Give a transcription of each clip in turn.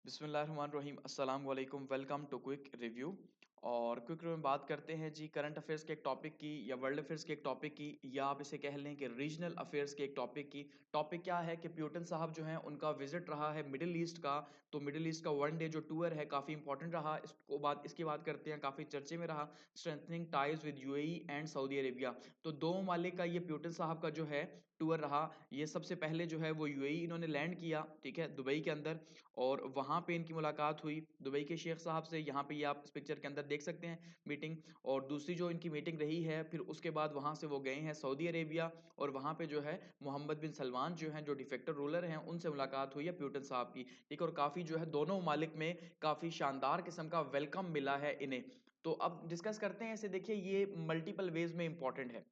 बिस्मिल्लाहिर्रहमानिर्रहीम अस्सलाम वालेकुम वेलकम टू क्विक रिव्यू। और क्विक रिव्यू में बात करते हैं जी करंट अफेयर्स के एक टॉपिक की या वर्ल्ड अफेयर्स के एक टॉपिक की या आप इसे कह लें कि रीजनल अफेयर्स के एक टॉपिक की। टॉपिक क्या है कि प्यूटन साहब जो हैं उनका विजिट रहा है मिडिल ईस्ट का। तो मिडिल ईस्ट का वन डे जो टूर है काफ़ी इंपॉर्टेंट रहा। इसकी बात करते हैं, काफ़ी चर्चे में रहा। Strengthening ties with UAE and Saudi Arabia. तो दो ममालिक का ये प्यूटन साहब का जो है टूर रहा। ये सबसे पहले जो है वो यूएई इन्होंने लैंड किया, ठीक है, दुबई के अंदर। और वहाँ पे इनकी मुलाकात हुई दुबई के शेख साहब से। यहाँ पे ये आप इस पिक्चर के अंदर देख सकते हैं मीटिंग। और दूसरी जो इनकी मीटिंग रही है, फिर उसके बाद वहाँ से वो गए हैं सऊदी अरेबिया। और वहाँ पे जो है मोहम्मद बिन सलमान जो हैं, जो डिफेक्टर रूलर हैं, उनसे मुलाकात हुई है प्यूटन साहब की, ठीक है। और काफ़ी जो है दोनों ममालिक में काफ़ी शानदार किस्म का वेलकम मिला है इन्हें। तो अब डिस्कस करते हैं इसे। देखिए ये मल्टीपल वेज में इंपॉर्टेंट है।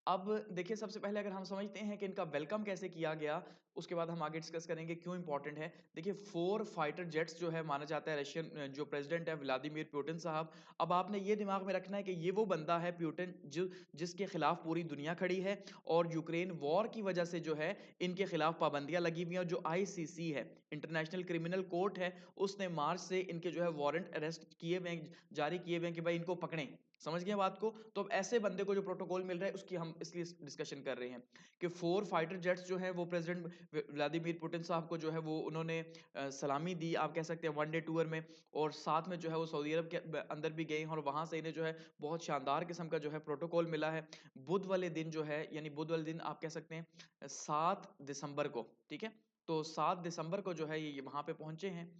अब देखिए सबसे पहले अगर हम समझते हैं कि इनका वेलकम कैसे किया गया, उसके बाद हम आगे डिस्कस करेंगे क्यों इंपॉर्टेंट है। देखिए 4 फाइटर जेट्स जो है माना जाता है रशियन जो प्रेसिडेंट है व्लादिमीर पुतिन साहब। अब आपने ये दिमाग में रखना है कि ये वो बंदा है पुतिन जो जिसके खिलाफ पूरी दुनिया खड़ी है। और यूक्रेन वॉर की वजह से जो है इनके खिलाफ पाबंदियां लगी हुई हैं। और जो आईसीसी है, इंटरनेशनल क्रिमिनल कोर्ट है, उसने मार्च से इनके जो है वारंट अरेस्ट किए हुए जारी किए हुए हैं कि भाई इनको पकड़ें। समझ गए बात को। तो अब ऐसे बंदे को जो प्रोटोकॉल मिल रहा है उसकी हम इसलिए डिस्कशन कर रहे हैं कि 4 फाइटर जेट्स जो है वो प्रेसिडेंट व्लादिमीर पुतिन साहब को जो है वो उन्होंने सलामी दी, आप कह सकते हैं वन डे टूर में। और साथ में जो है वो सऊदी अरब के अंदर भी गए हैं और वहां से इन्हें जो है बहुत शानदार किस्म का जो है प्रोटोकॉल मिला है। बुध वाले दिन जो है, यानी बुध वाले दिन आप कह सकते हैं 7 दिसंबर को, ठीक है। तो 7 दिसंबर को जो है ये वहां पे पहुंचे हैं।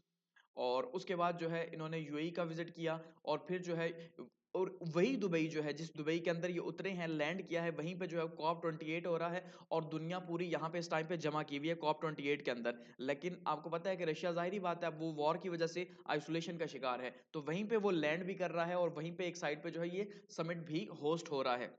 और उसके बाद जो है इन्होंने यूएई का विजिट किया। और फिर जो है और वही दुबई जो है, जिस दुबई के अंदर ये उतरे हैं, लैंड किया है, वहीं पे जो है COP 28 हो रहा है। और दुनिया पूरी यहाँ पे इस टाइम पे जमा की हुई है COP 28 के अंदर। लेकिन आपको पता है कि रशिया, जाहिर बात है, अब वो वॉर की वजह से आइसोलेशन का शिकार है। तो वहीं पे वो लैंड भी कर रहा है और वहीं पे एक साइड पे जो है ये समिट भी होस्ट हो रहा है।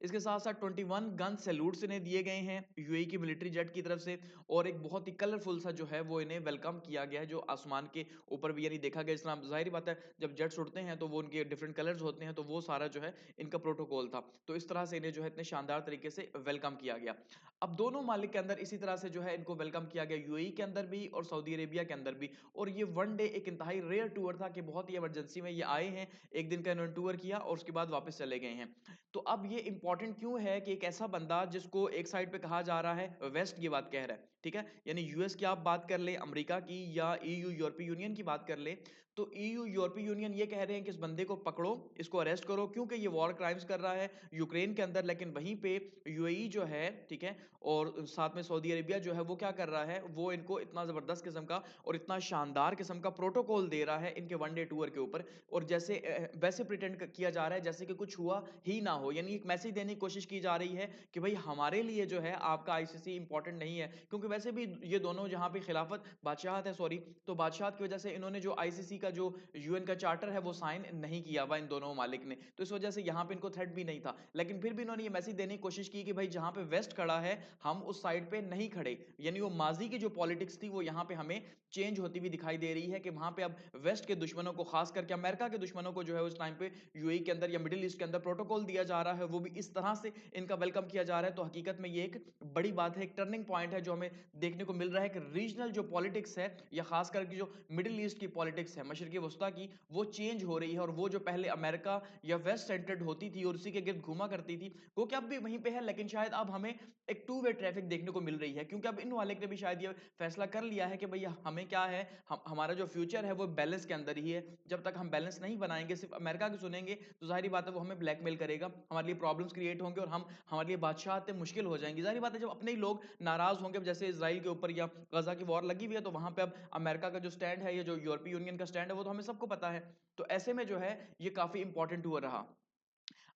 इसके साथ साथ 21 गन सैल्यूट्स इन्हें दिए गए हैं यूएई की मिलिट्री जेट की तरफ से। और एक बहुत ही कलरफुल सा जो है वो इन्हें वेलकम किया गया है, जो आसमान के ऊपर भी यानी देखा गया। इस तरह जाहिर बात है जब जेट्स उड़ते हैं तो वो उनके डिफरेंट कलर्स होते हैं, तो वो सारा जो है इनका प्रोटोकॉल था। तो इस तरह से इन्हें जो है इतने शानदार तरीके से वेलकम किया गया। अब दोनों मालिक के अंदर इसी तरह से जो है इनको वेलकम किया गया, यूएई के अंदर भी और सऊदी अरेबिया के अंदर भी। और ये वन डे एक इंतहाई रेयर टूर था कि बहुत ही इमरजेंसी में ये आए हैं, एक दिन का इन्होंने टूर किया और उसके बाद वापस चले गए हैं। तो अब ये इंपॉर्टेंट क्यों है कि एक ऐसा बंदा जिसको एक साइड पे कहा जा रहा है वेस्ट की बात कह रहा है, ठीक है, यानी यूएस की आप बात कर ले, अमेरिका की, या ईयू यूरोपीय यूनियन की बात कर ले। तो ईयू यूरोपीय यूनियन ये कह रहे हैं कि इस बंदे को पकड़ो, इसको अरेस्ट करो, क्योंकि ये वॉर क्राइम्स कर रहा है यूक्रेन के अंदर। लेकिन वहीं पे यूएई जो है, ठीक है, और साथ में सऊदी अरेबिया जो है वो क्या कर रहा है, वो इनको इतना जबरदस्त किस्म का और इतना शानदार किस्म का प्रोटोकॉल दे रहा है इनके वन डे टूर के ऊपर। और जैसे वैसे प्रिटेंड किया जा रहा है जैसे कि कुछ हुआ ही ना हो, यानी एक मैसेज देने की कोशिश की जा रही है कि भाई हमारे लिए जो है आपका आईसीसी इंपॉर्टेंट नहीं है। क्योंकि वैसे भी ये दोनों जहां पे खिलाफत बादशाहत है, सॉरी, तो बादशाहत की वजह से इन्होंने जो आईसीसी का जो यूएन का चार्टर है वो साइन नहीं किया हुआ इन दोनों मालिक ने। तो इस वजह से यहां पे इनको थ्रेट भी नहीं था। लेकिन फिर भी इन्होंने ये मैसेज देने की कोशिश की कि भाई जहां पे वेस्ट खड़ा है हम उस साइड पे नहीं खड़े। यानी वो माजी की जो पॉलिटिक्स थी वो यहां पे हमें चेंज होती हुई दिखाई दे रही है कि वहां पे अब वेस्ट के दुश्मनों को, खास करके अमेरिका के दुश्मनों को जो है उस टाइम पे यूएई के अंदर या मिडिल ईस्ट के अंदर प्रोटोकॉल दिया जा रहा है, वो भी इस तरह से इनका वेलकम किया जा रहा है। तो हकीकत में ये एक बड़ी बात है, एक टर्निंग पॉइंट है जो हमें देखने को मिल रहा है कि रीजनल जो पॉलिटिक्स है या खास करके जो मिडिल ईस्ट की पॉलिटिक्स है, मशरकी वस्ता की, वो चेंज हो रही है। और वो जो पहले अमेरिका या वेस्ट सेंटर्ड होती थी और उसी के गिर्द घूमा करती थी, वो क्या अब भी वहीं पे है। लेकिन शायद अब हमें एक टू वे ट्रैफिक देखने को मिल रही है, क्योंकि अब इन वाले ने भी शायद ये फैसला कर लिया है कि भैया हमें क्या है, हमारा जो फ्यूचर है वो बैलेंस के अंदर ही है। जब तक हम बैलेंस नहीं बनाएंगे, सिर्फ अमेरिका की सुनेंगे, तो जाहिर बात है वो हमें ब्लैकमेल करेगा, हमारे लिए प्रॉब्लम्स क्रिएट होंगे और हम हमारे लिए बादशाह मुश्किल हो जाएंगी। जाहिर बात है जब अपने ही लोग नाराज होंगे, जैसे इसराइल के ऊपर या गजा की वॉर लगी हुई है, तो वहां पे अब अमेरिका का जो स्टैंड है, या जो यूरोपीय यूनियन का स्टैंड है, वो तो हमें सबको पता है। तो ऐसे में जो है ये काफी इंपॉर्टेंट हुआ रहा।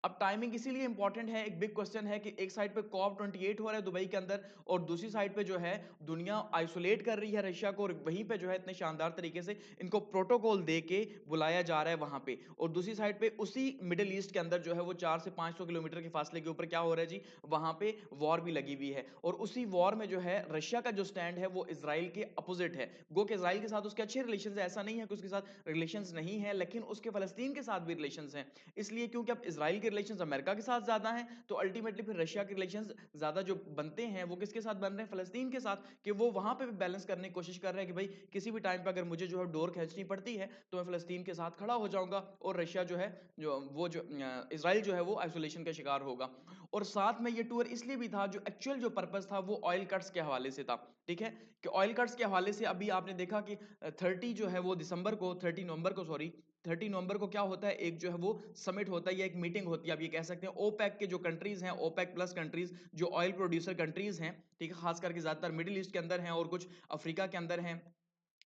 अब टाइमिंग इसीलिए इंपॉर्टेंट है, एक बिग क्वेश्चन है कि एक साइड पे COP 28 हो रहा है दुबई के अंदर, और दूसरी साइड पे जो है दुनिया आइसोलेट कर रही है रशिया को, और वहीं पे जो है इतने शानदार तरीके से इनको प्रोटोकॉल दे के बुलाया जा रहा है वहां पे। और दूसरी साइड पे उसी मिडिल ईस्ट के अंदर जो है वो 400 से 500 किलोमीटर के फासले के ऊपर क्या हो रहा है जी, वहां पे वॉर भी लगी हुई है। और उसी वॉर में जो है रशिया का जो स्टैंड है वो इसराइल के अपोजिट है। गो के इसराइल के साथ उसके अच्छे रिलेशन है, ऐसा नहीं है कि उसके साथ रिलेशन नहीं है, लेकिन उसके फलस्तीन के साथ भी रिलेशन है। इसलिए क्योंकि अब इसराइल के रिलेशंस अमेरिका के साथ ज्यादा हैं, तो अल्टीमेटली फिर रशिया के रिलेशंस ज्यादा जो बनते हैं वो किसके साथ बन रहे हैं, फलस्तीन के साथ, कि वो वहां पे भी बैलेंस करने की कोशिश कर रहे हैं कि भाई किसी भी टाइम पे अगर मुझे जो है डोर खींचनी पड़ती है तो मैं फलस्तीन के साथ खड़ा हो जाऊंगा, और रशिया जो है जो इसराइल जो है वो आइसोलेशन का शिकार होगा। और साथ में ये टूर इसलिए भी था, जो एक्चुअल जो पर्पस था वो ऑयल कट्स के हवाले से था, ठीक है, कि ऑयल कट्स के हवाले से अभी आपने देखा कि 30 जो है वो दिसंबर को, 30 नवंबर को सॉरी, 30 नवंबर को क्या होता है, एक जो है वो समिट होता है या एक मीटिंग होती है, आप ये कह सकते हैं ओपेक के जो कंट्रीज हैं, ओपेक प्लस कंट्रीज जो ऑयल प्रोड्यूसर कंट्रीज हैं, ठीक है, खास करके ज्यादातर मिडिल ईस्ट के अंदर हैं और कुछ अफ्रीका के अंदर हैं,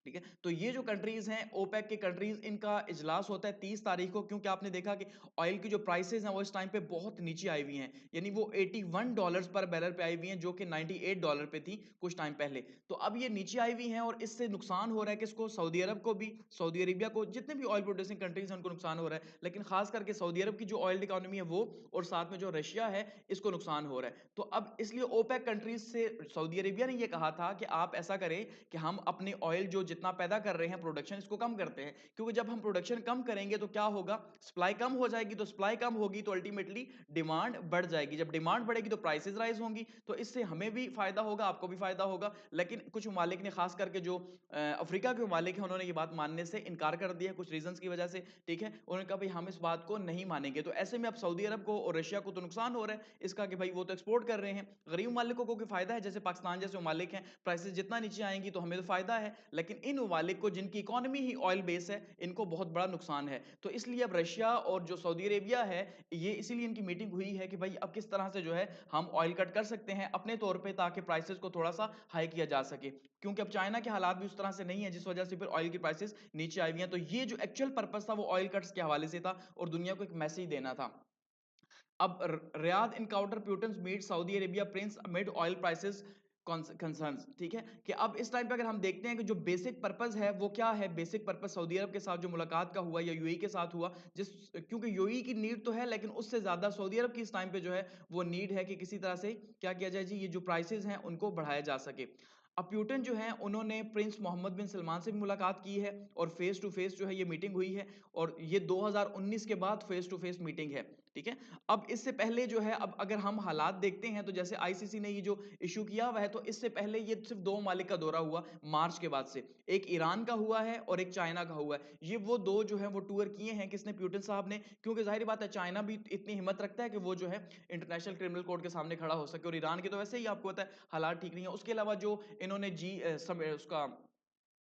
ठीक है, तो ये जो कंट्रीज हैं ओपेक के कंट्रीज, इनका इजलास होता है 30 तारीख को, क्योंकि आपने देखा कि ऑयल की जो प्राइसेस हैं वो इस टाइम पे बहुत नीचे आई हुई हैं, यानी वो $81 पर बैरल पे आई हुई हैं, जो कि $98 पे थी कुछ टाइम पहले। तो अब ये नीचे आई हुई हैं और इससे नुकसान हो रहा है किसको, सऊदी अरब को भी, सऊदी अरेबिया को, जितने भी ऑयल प्रोड्यूसिंग कंट्रीज हैं उनको नुकसान हो रहा है, लेकिन खास करके सऊदी अरब की जो ऑयल इकोनॉमी है वो, और साथ में जो रशिया है, इसको नुकसान हो रहा है। तो अब इसलिए ओपेक कंट्रीज से सऊदी अरेबिया ने ये कहा था कि आप ऐसा करें कि हम अपने ऑयल जो जितना पैदा कर रहे हैं प्रोडक्शन, इसको कम करते हैं, क्योंकि जब हम प्रोडक्शन कम करेंगे तो क्या होगा, सप्लाई कम हो जाएगी, तो सप्लाई कम होगी तो अल्टीमेटली डिमांड बढ़ जाएगी, जब डिमांड बढ़ेगी तो प्राइसेस राइज होंगी, तो इससे हमें भी फायदा होगा, आपको भी फायदा होगा। लेकिन कुछ ममालिक ने, खास करके जो अफ्रीका के ममालिक हैं, उन्होंने ये बात मानने से इनकार कर दिया कुछ रीजंस की वजह से, ठीक है, उन्होंने कहा भाई हम इस बात को नहीं मानेंगे। तो ऐसे में अब सऊदी अरब को और रशिया को तो नुकसान हो रहा है इसका, कि भाई वो तो एक्सपोर्ट कर रहे हैं, गरीब ममालिकों को फायदा है, जैसे पाकिस्तान जैसे ममालिक हैं, प्राइसेस जितना नीचे आएंगी तो हमें तो फायदा है, लेकिन इन ममालिक को जिनकी इकोनॉमी ही ऑयल बेस है, इनको बहुत बड़ा नुकसान है। तो इसलिए अब रशिया और जो सऊदी अरेबिया है, ये इसीलिए इनकी मीटिंग हुई है कि भाई अब किस तरह से जो है हम ऑयल कट कर सकते हैं अपने तौर पे, ताकि प्राइसेस को थोड़ा सा हाई किया जा सके, क्योंकि अब चाइना के हालात भी उस तरह से नहीं है, जिस वजह से फिर ऑयल की प्राइसेस नीचे आई हुई हैं। तो ये जो एक्चुअल पर्पस था वो ऑयल कट्स के हवाले से था और दुनिया को एक मैसेज देना था। अब Riyadh encounter Putin's meet Saudi Arabia prince amid oil prices concerns, ठीक है, कि अब इस टाइम पे अगर हम देखते हैं कि जो बेसिक पर्पस है वो क्या है, बेसिक पर्पस सऊदी अरब के साथ जो मुलाकात का हुआ या यूएई के साथ हुआ, जिस, क्योंकि यूएई की नीड तो है, लेकिन उससे ज्यादा सऊदी अरब की इस टाइम पे जो है वो नीड है कि किसी तरह से क्या किया जाए जी, ये जो प्राइसेस हैं उनको बढ़ाया जा सके। अब प्यूटन जो है उन्होंने प्रिंस मोहम्मद बिन सलमान से भी मुलाकात की है और फेस टू फेस जो है ये मीटिंग हुई है, और ये 2019 के बाद फेस टू फेस मीटिंग है, ठीक है। अब इससे पहले जो है, अब अगर हम हालात देखते हैं तो जैसे आईसीसी ने ये जो इशू किया हुआ है, तो इससे पहले ये सिर्फ दो ममालिक का दौरा हुआ मार्च के बाद से, एक ईरान का हुआ है और एक चाइना का हुआ है, ये वो दो जो है वो टूर किए हैं किसने, प्यूटन साहब ने, क्योंकि जाहिर बात है चाइना भी इतनी हिम्मत रखता है कि वो जो है इंटरनेशनल क्रिमिनल कोर्ट के सामने खड़ा हो सके, और ईरान के तो वैसे ही आपको पता है हालात ठीक नहीं है। उसके अलावा जो इन्होंने उसका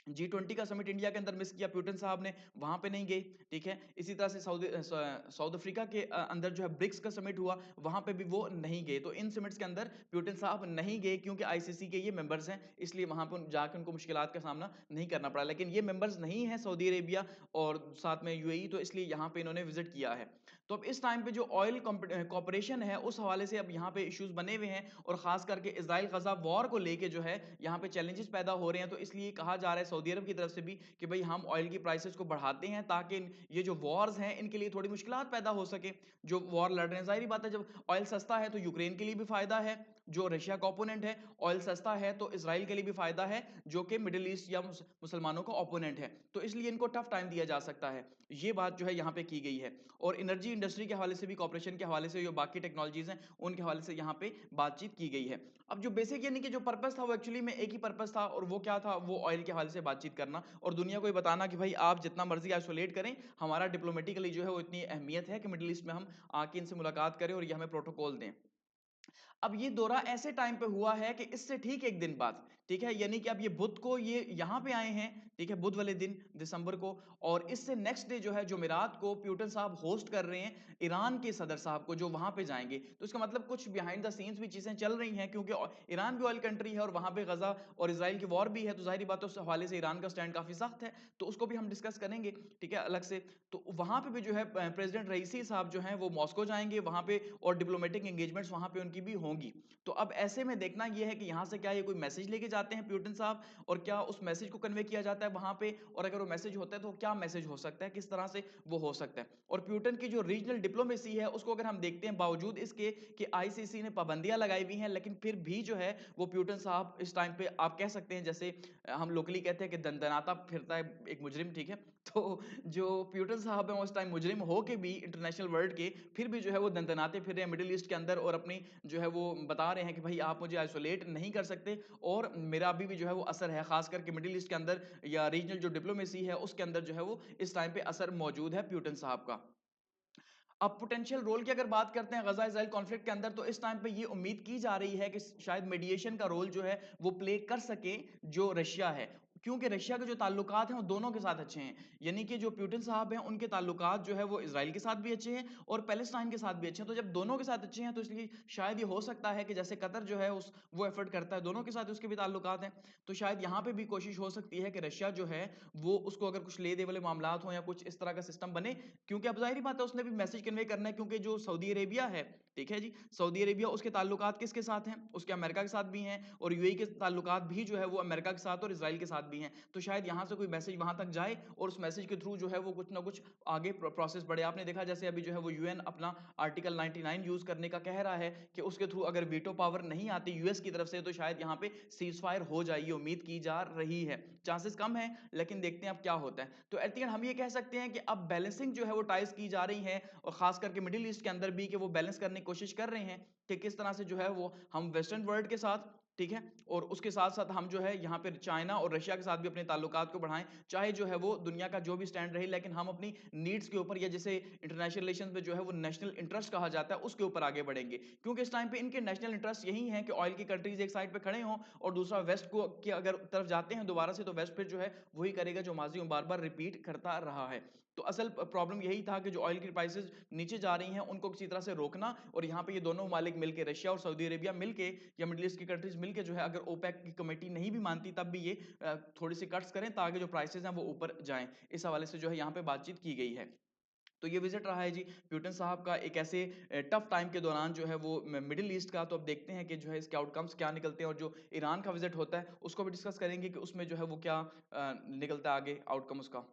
G20 का समिट इंडिया के अंदर मिस किया प्यूटन साहब ने, वहां पे नहीं गए, ठीक है। इसी तरह से साउथ अफ्रीका के अंदर जो है ब्रिक्स का समिट हुआ, वहां पे भी वो नहीं गए। तो इन समिट्स के अंदर प्यूटन साहब नहीं गए क्योंकि आईसीसी के ये मेंबर्स हैं, इसलिए वहां पर जाकर उनको मुश्किलात का सामना नहीं करना पड़ा। लेकिन ये मेंबर्स नहीं है सऊदी अरेबिया और साथ में यूएई, तो इसलिए यहाँ पे इन्होंने विजिट किया है। तो अब इस टाइम पे जो ऑयल कॉपरेशन है उस हवाले से अब यहाँ पे इश्यूज बने हुए हैं, और खास करके इसराइल गजा वॉर को लेके जो है यहाँ पे चैलेंजेस पैदा हो रहे हैं। तो इसलिए कहा जा रहा है सऊदी अरब की तरफ से भी कि भाई हम ऑयल की प्राइसेस को बढ़ाते हैं, ताकि ये जो वॉर्स हैं इनके लिए थोड़ी मुश्किलात पैदा हो सके, जो वॉर लड़ रहे हैं। जाहिर बात है जब ऑयल सस्ता है तो यूक्रेन के लिए भी फायदा है, जो रशिया का ओपोनेंट है, ऑयल सस्ता है तो इसराइल के लिए भी फायदा है, जो कि मिडिल ईस्ट या मुसलमानों का ओपोनेंट है, तो इसलिए इनको टफ टाइम दिया जा सकता है। ये बात जो है यहाँ पे की गई है। और एनर्जी इंडस्ट्री के हवाले से भी, कॉर्पोरेशन के हवाले से, जो बाकी टेक्नोलॉजीज हैं उनके हवाले से यहाँ पे बातचीत की गई है। अब जो बेसिक यानी कि जो पर्पस था वो एक्चुअली में एक ही पर्पस था, और वो क्या था, वो ऑयल के हवाले से बातचीत करना और दुनिया को ये बताना कि भाई आप जितना मर्जी आइसोलेट करें, हमारा डिप्लोमेटिकली जो है वो इतनी अहमियत है कि मिडिल ईस्ट में हम आके इनसे मुलाकात करें और ये हमें प्रोटोकॉल दें। अब ये दौरा ऐसे टाइम पे हुआ है कि इससे ठीक एक दिन बाद, ठीक है, यानी कि अब ये बुध को ये यहां पे आए हैं, ठीक है, बुध वाले दिन दिसंबर को, और इससे नेक्स्ट डे जो है जुमेरात को प्यूटन साहब होस्ट कर रहे हैं ईरान के सदर साहब को, जो वहां पे जाएंगे। तो इसका मतलब कुछ बिहाइंड द सीन्स भी चीजें चल रही हैं, क्योंकि ईरान भी ऑयल कंट्री है और वहां पे गजा और इसराइल की वॉर भी है, तो जाहिर बात है उस हवाले से ईरान का स्टैंड काफी सख्त है, तो उसको भी हम डिस्कस करेंगे, ठीक है, अलग से। तो वहां पे भी जो है प्रेसिडेंट रईसी साहब जो हैं वो मॉस्को जाएंगे, वहां पे और डिप्लोमेटिक एंगेजमेंट्स वहां पे उनकी भी होंगी। होंगी। तो अब ऐसे में देखना ये है कि यहाँ से क्या ये कोई मैसेज लेके जाते हैं प्यूटन साहब, और क्या उस मैसेज को कन्वे किया जाता है वहां पे, और अगर वो मैसेज होता है तो क्या मैसेज हो सकता है, किस तरह से वो हो सकता है। और प्यूटन की जो रीजनल डिप्लोमेसी है उसको अगर हम देखते हैं, बावजूद इसके कि आईसीसी ने पाबंदियां लगाई हुई हैं, लेकिन फिर भी जो है वो प्यूटन साहब इस टाइम पे आप कह सकते हैं, जैसे हम लोकली कहते हैं कि दंदनाता फिरता है एक मुजरिम, ठीक है। तो जो प्यूटन साहब है उस टाइम मुजरिम हो के भी इंटरनेशनल वर्ल्ड के, फिर भी जो है वो दंदनाते फिर रहे हैं मिडिल ईस्ट के अंदर, और अपनी जो है वो बता रहे हैं कि भाई आप मुझे आइसोलेट नहीं कर सकते, और मेरा अभी भी जो है वो असर है, खास करके मिडिल ईस्ट के अंदर या रीजनल जो डिप्लोमेसी है उसके अंदर जो है वो इस टाइम पे असर मौजूद है प्यूटन साहब का। अब पोटेंशियल रोल की अगर बात करते हैं गजा इजराइल कॉन्फ्लिक्ट के अंदर, तो इस टाइम पे ये उम्मीद की जा रही है कि शायद मीडिएशन का रोल जो है वो प्ले कर सके जो रशिया है, क्योंकि रशिया के जो ताल्लुकात हैं वो दोनों के साथ अच्छे हैं। यानी कि जो प्यूटन साहब हैं उनके ताल्लुकात जो है वो इजराइल के साथ भी अच्छे हैं और पैलेस्टाइन के साथ भी अच्छे हैं। तो जब दोनों के साथ अच्छे हैं तो इसलिए शायद ये हो सकता है कि जैसे कतर जो है उस वो एफर्ट करता है, दोनों के साथ उसके भी ताल्लुकात हैं, तो शायद यहाँ पे भी कोशिश हो सकती है कि रशिया जो है वो उसको अगर कुछ ले दे वाले मामलात हो या कुछ इस तरह का सिस्टम बने, क्योंकि अब जाहिर बात है उसने भी मैसेज कन्वे करना है, क्योंकि जो सऊदी अरेबिया है, ठीक है जी, सऊदी अरेबिया उसके ताल्लुकात किसके साथ हैं, उसके अमेरिका के साथ भी हैं, और यूएई के ताल्लुकात भी जो है वो अमेरिका के साथ और इजराइल के साथ भी हैं। तो शायद यहाँ से कोई मैसेज वहां तक जाए और उस मैसेज के थ्रू जो है वो कुछ ना कुछ आगे प्रोसेस बढ़े। आपने देखा जैसे अभी जो है वो यूएन अपना आर्टिकल 99 यूज करने का कह रहा है कि उसके थ्रू अगर वीटो पावर नहीं आती यूएस की तरफ से तो शायद यहाँ पे सीज फायर हो जाए, ये उम्मीद की जा रही है। चांसेस कम है लेकिन देखते हैं अब क्या होता है। तो एट द एंड हम ये कह सकते हैं कि अब बैलेंसिंग जो है वो टाइज की जा रही है, और खास करके मिडिल ईस्ट के अंदर भी कि वो बैलेंस करने की कोशिश कर रहे हैं कि किस तरह से जो है वो हम वेस्टर्न वर्ल्ड के साथ, ठीक है, और उसके साथ साथ हम जो है यहाँ पे चाइना और रशिया के साथ भी अपने ताल्लुकात को बढ़ाएं, चाहे जो है वो दुनिया का जो भी स्टैंड रहे, लेकिन हम अपनी नीड्स के ऊपर या जैसे इंटरनेशनल रिलेशंस में जो है वो नेशनल इंटरेस्ट कहा जाता है उसके ऊपर आगे बढ़ेंगे, क्योंकि इस टाइम पे इनके नेशनल इंटरेस्ट यही है कि ऑयल की कंट्रीज एक साइड पे खड़े हों और दूसरा वेस्ट को की अगर तरफ जाते हैं दोबारा से, तो वेस्ट फिर जो है वही करेगा जो माजी में बार बार रिपीट करता रहा है। तो असल प्रॉब्लम यही था कि जो ऑयल की प्राइसेस नीचे जा रही हैं उनको किसी तरह से रोकना, और यहाँ पे ये दोनों मालिक मिलके, रशिया और सऊदी अरेबिया मिलके या मिडिल ईस्ट की कंट्रीज मिलके जो है, अगर ओपेक की कमेटी नहीं भी मानती तब भी ये थोड़ी सी कट्स करें ताकि जो प्राइसेस हैं वो ऊपर जाएं। इस हवाले से जो है यहाँ पे बातचीत की गई है। तो ये विजिट रहा है जी प्यूटन साहब का एक ऐसे टफ टाइम के दौरान जो है वो मिडिल ईस्ट का। तो अब देखते हैं कि जो है इसके आउटकम्स क्या निकलते हैं, और जो ईरान का विजिट होता है उसको भी डिस्कस करेंगे कि उसमें जो है वो क्या निकलता है आगे आउटकम उसका।